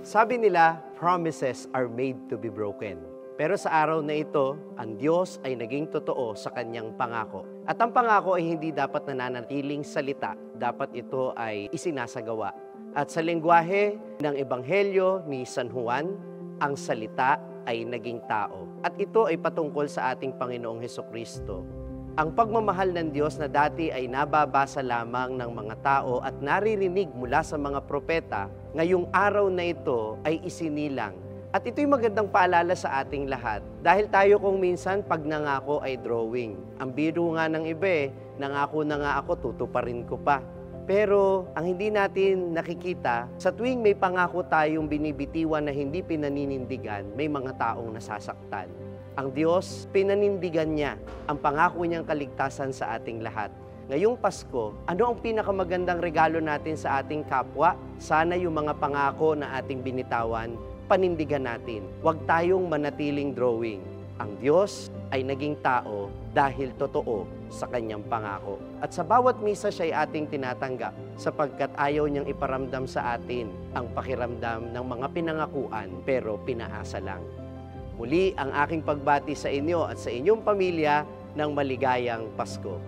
Sabi nila, promises are made to be broken. Pero sa araw na ito, ang Diyos ay naging totoo sa kanyang pangako. At ang pangako ay hindi dapat nananatiling salita, dapat ito ay isinasagawa. At sa lengguwahe ng Ebanghelyo ni San Juan, ang salita ay naging tao. At ito ay patungkol sa ating Panginoong Hesukristo. Ang pagmamahal ng Diyos na dati ay nababasa lamang ng mga tao at naririnig mula sa mga propeta, ngayong araw na ito ay isinilang. At ito'y magandang paalala sa ating lahat dahil tayo kung minsan pag nangako ay drawing. Ang biro nga ng iba nangako na nga ako, tutuparin ko pa. Pero ang hindi natin nakikita, sa tuwing may pangako tayong binibitiwan na hindi pinaninindigan, may mga taong nasasaktan. Ang Diyos, pinanindigan niya ang pangako niyang kaligtasan sa ating lahat. Ngayong Pasko, ano ang pinakamagandang regalo natin sa ating kapwa? Sana yung mga pangako na ating binitawan, panindigan natin. Huwag tayong manatiling drawing. Ang Diyos ay naging tao dahil totoo sa kanyang pangako. At sa bawat misa siya ay ating tinatanggap sapagkat ayaw niyang iparamdam sa atin ang pakiramdam ng mga pinangakuan pero pinaasa lang. Muli ang aking pagbati sa inyo at sa inyong pamilya ng maligayang Pasko.